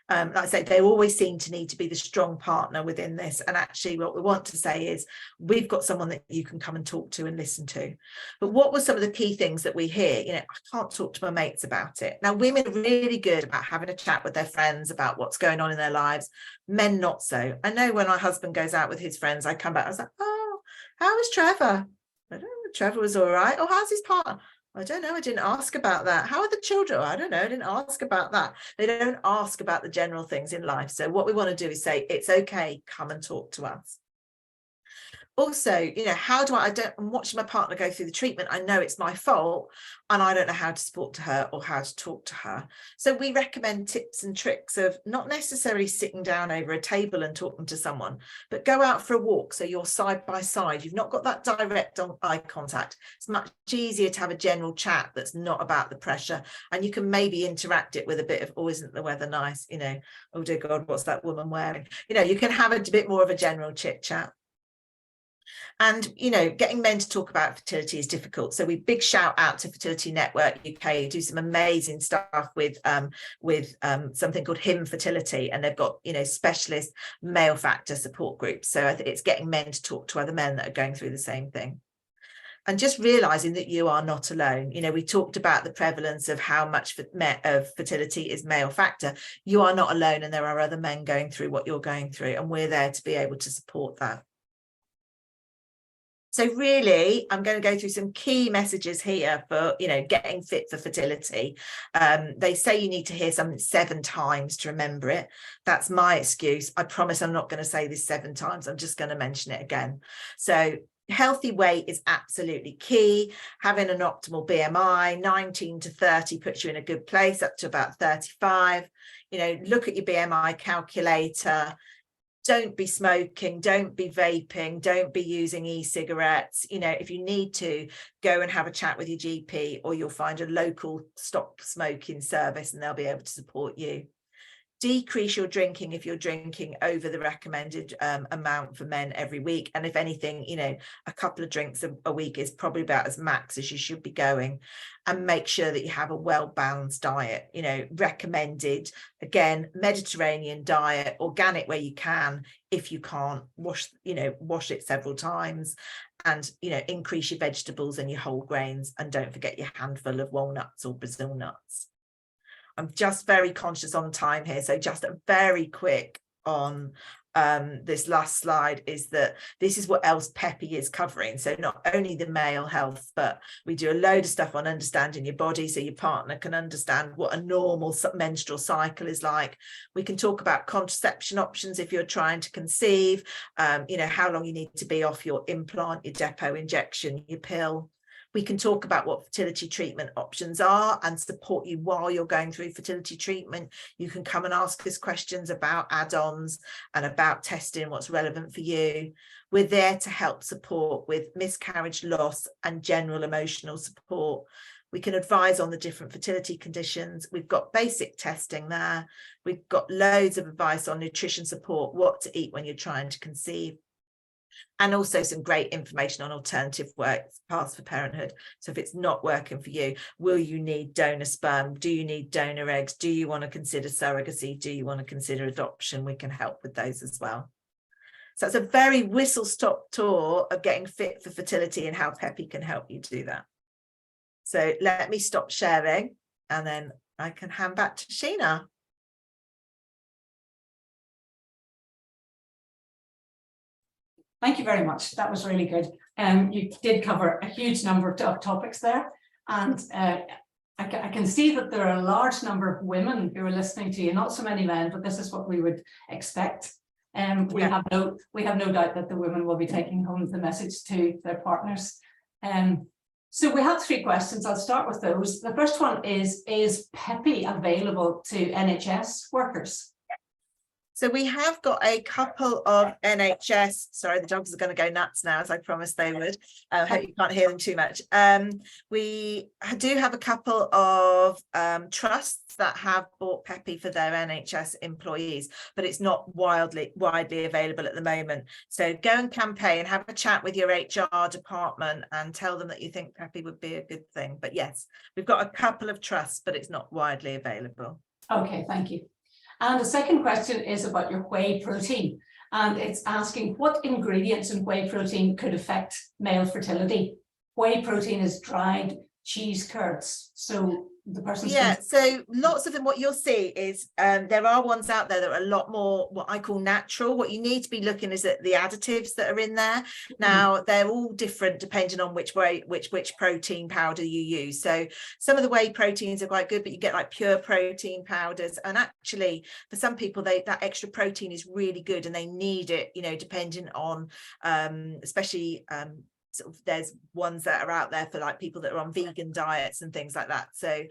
Speaker 3: Like I say, they always seem to need to be the strong partner within this. And actually what we want to say is we've got someone that you can come and talk to and listen to. But what were some of the key things that we hear? You know, I can't talk to my mates about it. Now, women are really good about having a chat with their friends about what's going on in their lives. Men, not so. I know when my husband goes out with his friends, I come back, I was like, oh, how was Trevor? I don't know, Trevor was all right. Oh, how's his partner? I don't know, I didn't ask about that. How are the children? I don't know, I didn't ask about that. They don't ask about the general things in life. So what we want to do is say, it's okay, come and talk to us. Also, you know, I'm watching my partner go through the treatment. I know it's my fault and I don't know how to support to her or how to talk to her. So we recommend tips and tricks of not necessarily sitting down over a table and talking to someone, but go out for a walk. So you're side by side. You've not got that direct eye contact. It's much easier to have a general chat that's not about the pressure. And you can maybe interact it with a bit of, oh, isn't the weather nice? You know, oh dear God, what's that woman wearing? You know, you can have a bit more of a general chit chat. And, you know, getting men to talk about fertility is difficult. So we big shout out to Fertility Network UK, who do some amazing stuff with something called Him Fertility. And they've got, you know, specialist male factor support groups. So I think it's getting men to talk to other men that are going through the same thing. And just realizing that you are not alone. You know, we talked about the prevalence of how much of fertility is male factor. You are not alone, and there are other men going through what you're going through, and we're there to be able to support that. So really, I'm going to go through some key messages here for, you know, getting fit for fertility. They say you need to hear something 7 times to remember it. That's my excuse. I promise I'm not going to say this 7 times. I'm just going to mention it again. So healthy weight is absolutely key. Having an optimal BMI, 19 to 30 puts you in a good place, up to about 35. You know, look at your BMI calculator. Don't be smoking, don't be vaping, don't be using e-cigarettes. You know, if you need to, go and have a chat with your GP, or you'll find a local stop smoking service and they'll be able to support you. Decrease your drinking if you're drinking over the recommended amount for men every week. And if anything, you know, a couple of drinks a week is probably about as max as you should be going. And make sure that you have a well-balanced diet, you know, recommended, again, Mediterranean diet, organic where you can. If you can't, wash it several times, and, you know, increase your vegetables and your whole grains, and don't forget your handful of walnuts or Brazil nuts. I'm just very conscious on time here, so just a very quick on this last slide is that this is what else Peppy is covering. So not only the male health, but we do a load of stuff on understanding your body so your partner can understand what a normal menstrual cycle is like. We can talk about contraception options if you're trying to conceive, you know, how long you need to be off your implant, your depot injection, your pill. We can talk about what fertility treatment options are and support you while you're going through fertility treatment. You can come and ask us questions about add-ons and about testing, what's relevant for you. We're there to help support with miscarriage, loss, and general emotional support. We can advise on the different fertility conditions. We've got basic testing there. We've got loads of advice on nutrition support, what to eat when you're trying to conceive. And also some great information on alternative paths for parenthood. So if it's not working for you, will you need donor sperm? Do you need donor eggs? Do you want to consider surrogacy? Do you want to consider adoption? We can help with those as well. So it's a very whistle-stop tour of getting fit for fertility and how Peppy can help you do that. So let me stop sharing and then I can hand back to Sheena.
Speaker 2: Thank you very much. That was really good. You did cover a huge number of topics there. And I can see that there are a large number of women who are listening to you, not so many men, but this is what we would expect. We have no doubt that the women will be taking home the message to their partners. So we have 3 questions. I'll start with those. The first one is Peppy available to NHS workers?
Speaker 3: So we have got a couple of NHS, sorry, the dogs are going to go nuts now, as I promised they would. I hope you can't hear them too much. We do have a couple of trusts that have bought Peppy for their NHS employees, but it's not widely available at the moment. So go and campaign, have a chat with your HR department and tell them that you think Peppy would be a good thing. But yes, we've got a couple of trusts, but it's not widely available.
Speaker 2: Okay, thank you. And the second question is about your whey protein, and it's asking what ingredients in whey protein could affect male fertility. Whey protein is dried cheese curds, so the person.
Speaker 3: Yeah, so lots of them. What you'll see is there are ones out there that are a lot more what I call natural. What you need to be looking is at the additives that are in there. Now they're all different depending on which protein powder you use. So some of the whey proteins are quite good, but you get like pure protein powders, and actually for some people that extra protein is really good and they need it, you know, depending on especially sort of there's ones that are out there for like people that are on vegan diets and things like that. So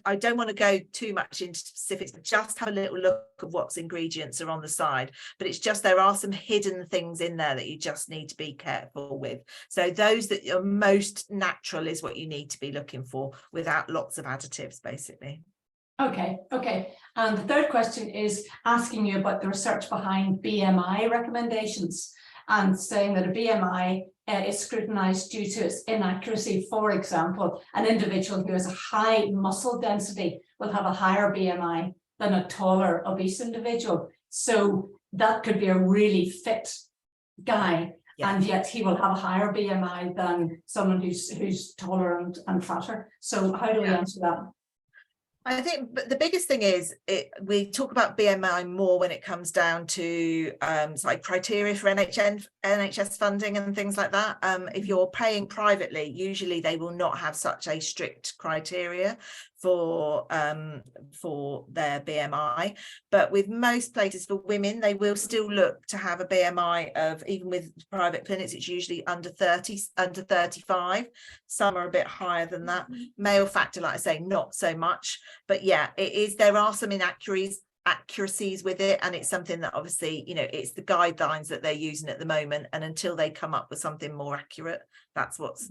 Speaker 3: I don't want to go too much into specifics, but just have a little look at what ingredients are on the side. But it's just there are some hidden things in there that you just need to be careful with. So those that are most natural is what you need to be looking for without lots of additives, basically.
Speaker 2: Okay. And the third question is asking you about the research behind BMI recommendations and saying that a BMI is scrutinized due to its inaccuracy. For example, an individual who has a high muscle density will have a higher BMI than a taller, obese individual. So that could be a really fit guy, and yet he will have a higher BMI than someone who's taller and fatter. So how do we answer that?
Speaker 3: I think the biggest thing is we talk about BMI more when it comes down to like criteria for NHS funding and things like that. If you're paying privately, usually they will not have such a strict criteria for their BMI, but with most places for women, they will still look to have a BMI of, even with private clinics, it's usually under 30, under 35. Some are a bit higher than that. Male factor, like I say, not so much, but yeah, it is. There are some inaccuracies with it, and it's something that obviously, you know, it's the guidelines that they're using at the moment, and until they come up with something more accurate, that's what's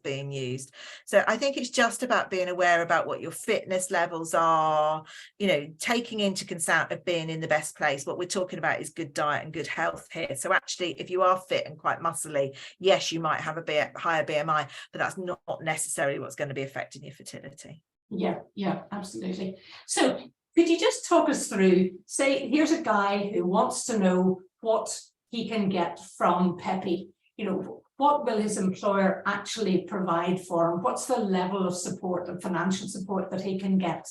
Speaker 3: being used. So I think it's just about being aware about what your fitness levels are, you know, taking into account of being in the best place. What we're talking about is good diet and good health here. So actually, if you are fit and quite muscly, yes, you might have a higher BMI, but that's not necessarily what's going to be affecting your fertility.
Speaker 2: Yeah, absolutely. So could you just talk us through, say, here's a guy who wants to know what he can get from Peppy. You know, what will his employer actually provide for him? What's the level of support and financial support that he can get?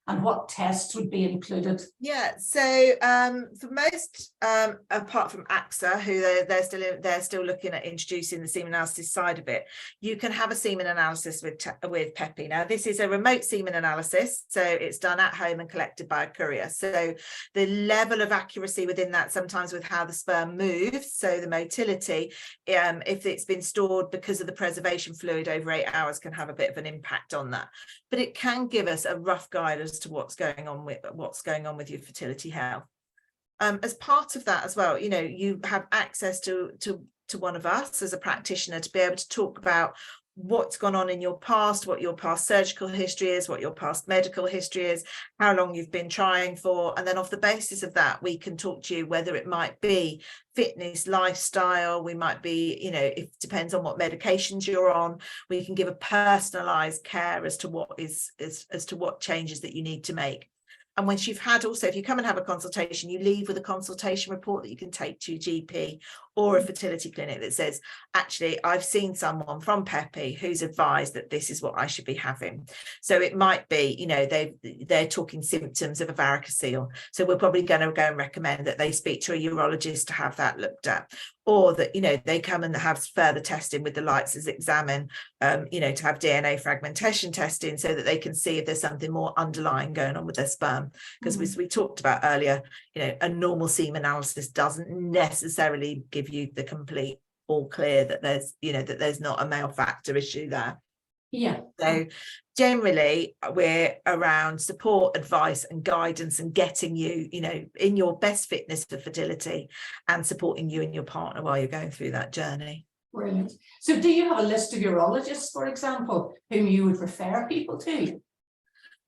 Speaker 2: and what tests would be included?
Speaker 3: Yeah, so for most, apart from AXA, who they're still looking at introducing the semen analysis side of it, you can have a semen analysis with Peppy. Now, this is a remote semen analysis, so it's done at home and collected by a courier. So the level of accuracy within that, sometimes with how the sperm moves, so the motility, if it's been stored because of the preservation fluid over 8 hours, can have a bit of an impact on that. But it can give us a rough guide as to what's going on with your fertility health. As part of that as well, you know, you have access to one of us as a practitioner to be able to talk about what's gone on in your past, what your past surgical history is, what your past medical history is, how long you've been trying for, and then off the basis of that, we can talk to you whether it might be fitness, lifestyle, we might be, you know, it depends on what medications you're on, we can give a personalized care as to what changes that you need to make. And once you've had, also, if you come and have a consultation, you leave with a consultation report that you can take to your GP or a fertility clinic that says, actually, I've seen someone from Peppy who's advised that this is what I should be having. So it might be, you know, they're talking symptoms of a varicocele. So we're probably going to go and recommend that they speak to a urologist to have that looked at. Or that, you know, they come and have further testing with the ISO-accredited Examen, you know, to have DNA fragmentation testing so that they can see if there's something more underlying going on with their sperm. Because as we talked about earlier, you know, a normal semen analysis doesn't necessarily give you the complete all clear that there's, you know, that there's not a male factor issue there.
Speaker 2: Yeah.
Speaker 3: So generally we're around support, advice and guidance and getting you, you know, in your best fitness for fertility and supporting you and your partner while you're going through that journey.
Speaker 2: Brilliant. So do you have a list of urologists, for example, whom you would refer people to?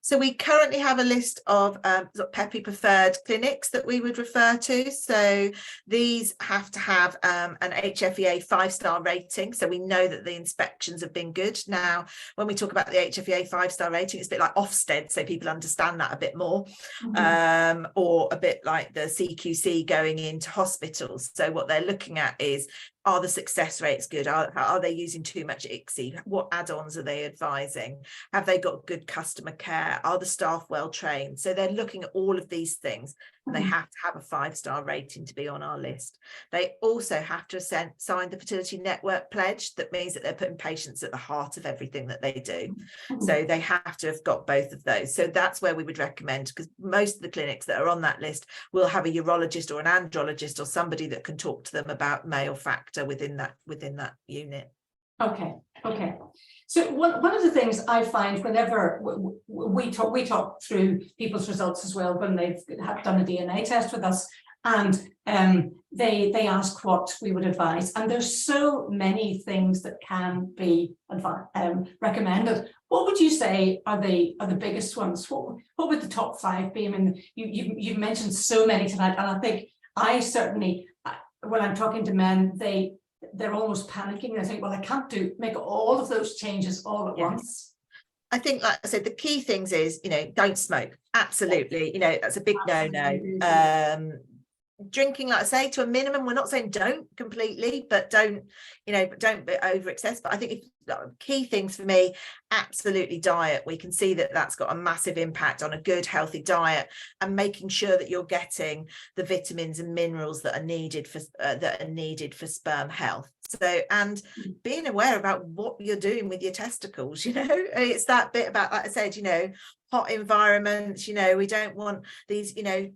Speaker 3: So we currently have a list of Peppy preferred clinics that we would refer to. So these have to have an HFEA 5-star rating. So we know that the inspections have been good. Now, when we talk about the HFEA 5-star rating, it's a bit like Ofsted, so people understand that a bit more, or a bit like the CQC going into hospitals. So what they're looking at is, are the success rates good? Are they using too much ICSI? What add-ons are they advising? Have they got good customer care? Are the staff well trained? So they're looking at all of these things, and they have to have a 5-star rating to be on our list. They also have to sign the Fertility Network pledge. That means that they're putting patients at the heart of everything that they do. So they have to have got both of those. So that's where we would recommend, because most of the clinics that are on that list will have a urologist or an andrologist or somebody that can talk to them about male factor within that unit.
Speaker 2: Okay. So one of the things I find whenever we talk through people's results as well, when they've done a DNA test with us, and they ask what we would advise, and there's so many things that can be recommended. What would you say are the biggest ones? What would the top 5 be? I mean, you've mentioned so many tonight, and I think I certainly, when I'm talking to men, they're almost panicking. They think, well, I can't make all of those changes all at once.
Speaker 3: I think, like I said, the key things is, you know, don't smoke. Absolutely. You know, that's a big no-no. Drinking, like I say, to a minimum. We're not saying don't completely, but don't be over excess. But I think key things for me, absolutely diet. We can see that that's got a massive impact on a good, healthy diet, and making sure that you're getting the vitamins and minerals that are needed for sperm health. So, and being aware about what you're doing with your testicles, you know, it's that bit about, like I said, you know, hot environments, you know, we don't want these, you know,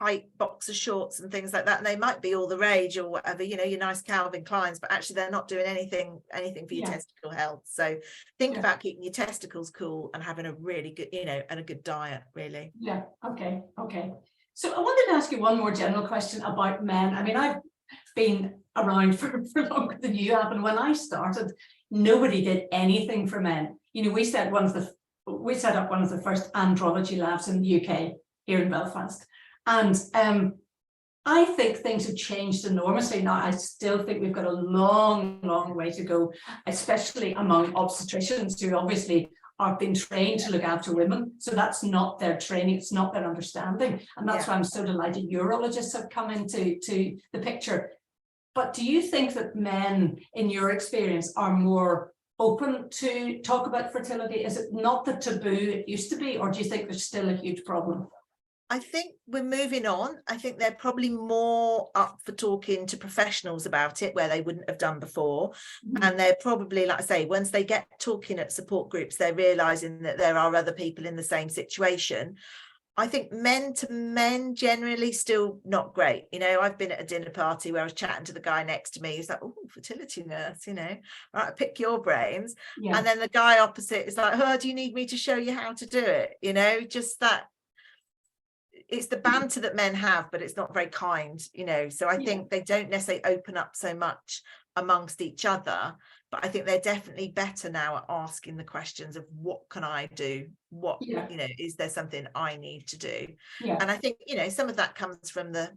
Speaker 3: tight boxer shorts and things like that, and they might be all the rage or whatever, you know, your nice Calvin Kleins, but actually they're not doing anything for your testicle health. So think about keeping your testicles cool and having a really good, you know, and a good diet, really.
Speaker 2: Okay. So I wanted to ask you one more general question about men. I mean, I've been around for longer than you have, and when I started, nobody did anything for men. You know, we set up one of the first andrology labs in the UK here in Belfast. And I think things have changed enormously now. I still think we've got a long way to go, especially among obstetricians who obviously are being trained to look after women. So that's not their training, it's not their understanding. And that's why I'm so delighted urologists have come into the picture. But do you think that men, in your experience, are more open to talk about fertility? Is it not the taboo it used to be, or do you think there's still a huge problem?
Speaker 3: I think we're moving on. I think they're probably more up for talking to professionals about it where they wouldn't have done before. And they're probably, like I say, once they get talking at support groups, they're realizing that there are other people in the same situation. I think men to men generally still not great. You know, I've been at a dinner party where I was chatting to the guy next to me. He's like, oh, fertility nurse, you know, right, pick your brains.
Speaker 2: Yeah.
Speaker 3: And then the guy opposite is like, oh, do you need me to show you how to do it? You know, just that. It's the banter that men have, but it's not very kind, you know. So I think they don't necessarily open up so much amongst each other, but I think they're definitely better now at asking the questions of what can I do? What, you know, is there something I need to do? And I think, you know, some of that comes from the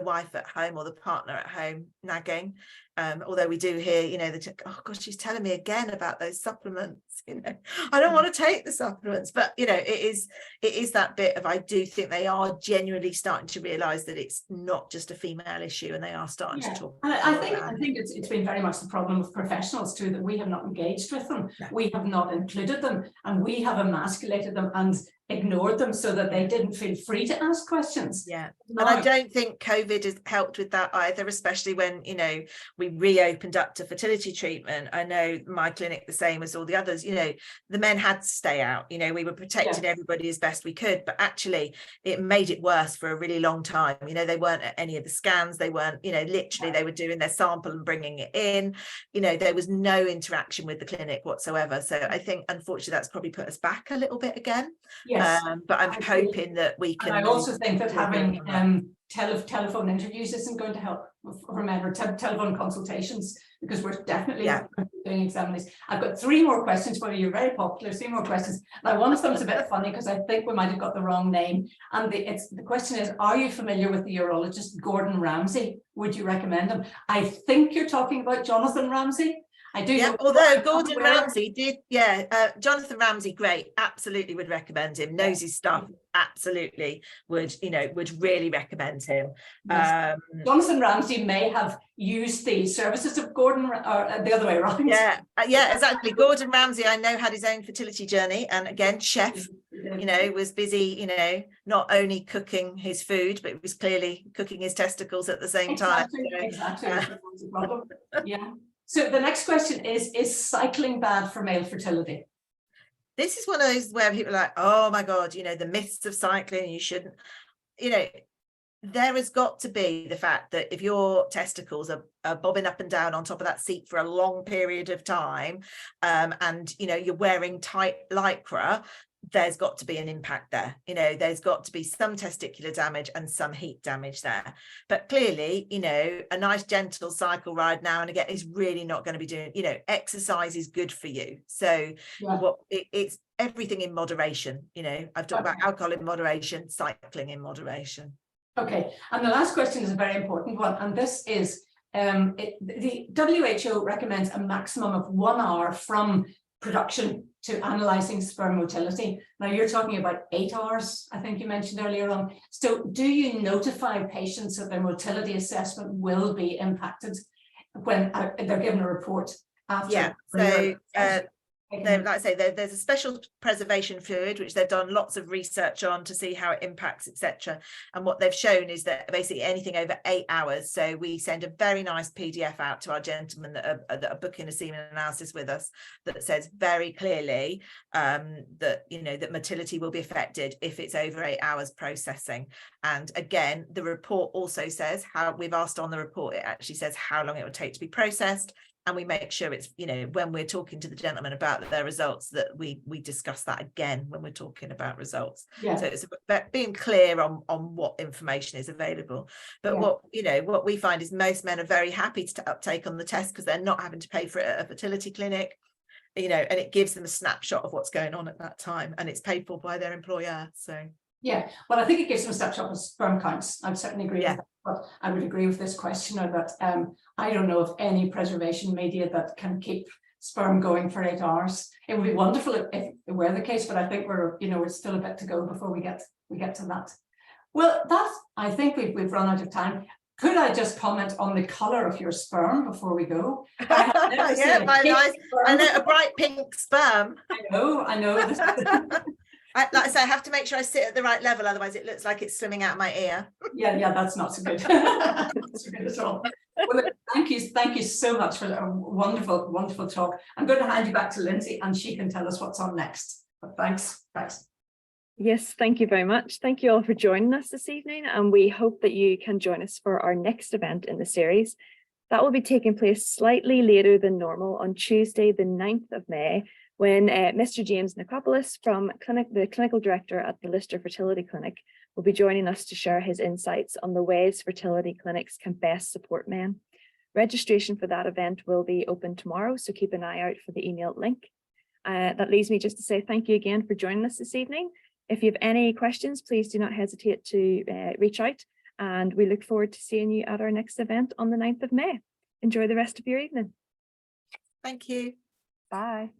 Speaker 3: wife at home or the partner at home nagging. Although we do hear, you know, oh gosh, she's telling me again about those supplements, you know, I don't want to take the supplements, but you know, it is that bit of, I do think they are genuinely starting to realize that it's not just a female issue, and they are starting to talk.
Speaker 2: And I think it's been very much the problem with professionals too, that we have not engaged with them, we have not included them, and we have emasculated them and ignored them so that they didn't feel free to ask questions.
Speaker 3: And I don't think COVID has helped with that either, especially when, you know, we reopened up to fertility treatment. I know my clinic, the same as all the others, you know, the men had to stay out, you know, we were protecting everybody as best we could, but actually it made it worse for a really long time. You know, they weren't at any of the scans, they weren't, you know, literally they were doing their sample and bringing it in, you know, there was no interaction with the clinic whatsoever. So I think unfortunately that's probably put us back a little bit again. But I'm hoping that we can.
Speaker 2: And I also think that having telephone interviews isn't going to help for men, or telephone consultations, because we're definitely doing examinations. I've got 3 more questions for you. You're very popular. 3 more questions. Now, one of them is a bit funny because I think we might have got the wrong name. And the question is, are you familiar with the urologist Gordon Ramsay? Would you recommend him? I think you're talking about Jonathan Ramsay. I do.
Speaker 3: Although Gordon Ramsay did, Jonathan Ramsay, great, absolutely would recommend him. Knows his stuff, absolutely would, you know, would really recommend him.
Speaker 2: Jonathan Ramsay may have used the services of Gordon, or the other way around.
Speaker 3: Exactly. Gordon Ramsay, I know, had his own fertility journey, and again, chef, you know, was busy, you know, not only cooking his food, but he was clearly cooking his testicles at the same time.
Speaker 2: Exactly. So the next question is cycling bad for male fertility?
Speaker 3: This is one of those where people are like, oh my God, you know, the myths of cycling, you shouldn't, you know, there has got to be the fact that if your testicles are bobbing up and down on top of that seat for a long period of time, and, you know, you're wearing tight lycra, there's got to be an impact there. You know, there's got to be some testicular damage and some heat damage there. But clearly, you know, a nice gentle cycle ride now and again is really not going to be doing, you know, exercise is good for you. So it's everything in moderation. You know, I've talked about alcohol in moderation, cycling in moderation.
Speaker 2: Okay, and the last question is a very important one, and this is the WHO recommends a maximum of 1 hour from production to analysing sperm motility. Now you're talking about 8 hours, I think you mentioned earlier on. So do you notify patients that their motility assessment will be impacted when they're given a report after?
Speaker 3: Like I say, there's a special preservation fluid which they've done lots of research on to see how it impacts, etc. And what they've shown is that basically anything over 8 hours. So we send a very nice PDF out to our gentlemen that are booking a semen analysis with us that says very clearly that, you know, that motility will be affected if it's over 8 hours processing. And again, the report also says how we've asked on the report, it actually says how long it would take to be processed. And we make sure it's, you know, when we're talking to the gentleman about their results, that we discuss that again when we're talking about results. So it's about being clear on what information is available. But what we find is most men are very happy to uptake on the test because they're not having to pay for it at a fertility clinic, you know, and it gives them a snapshot of what's going on at that time, and it's paid for by their employer. So
Speaker 2: well, I think it gives them a snapshot of sperm counts. I'd certainly agree with that. But I would agree with this questioner that I don't know of any preservation media that can keep sperm going for 8 hours. It would be wonderful if it were the case, but I think we're still a bit to go before we get to that. Well, I think we've run out of time. Could I just comment on the colour of your sperm before we go? I have never seen
Speaker 3: Yeah,
Speaker 2: a
Speaker 3: my
Speaker 2: pink
Speaker 3: nice,
Speaker 2: sperm
Speaker 3: I know, a
Speaker 2: before.
Speaker 3: bright pink sperm.
Speaker 2: I know. This
Speaker 3: Like I say, I have to make sure I sit at the right level, otherwise it looks like it's swimming out my ear.
Speaker 2: yeah, that's not so good. That's not so good at all. Well, look, thank you so much for a wonderful talk. I'm going to hand you back to Lindsay, and she can tell us what's on next. But thanks.
Speaker 1: Yes, thank you very much. Thank you all for joining us this evening, and we hope that you can join us for our next event in the series. That will be taking place slightly later than normal on Tuesday, the 9th of May, when Mr. James Nicopolis from the clinical director at the Lister Fertility Clinic will be joining us to share his insights on the ways fertility clinics can best support men. Registration for that event will be open tomorrow, so keep an eye out for the emailed link. That leaves me just to say thank you again for joining us this evening. If you have any questions, please do not hesitate to reach out, and we look forward to seeing you at our next event on the 9th of May. Enjoy the rest of your evening.
Speaker 3: Thank you.
Speaker 1: Bye.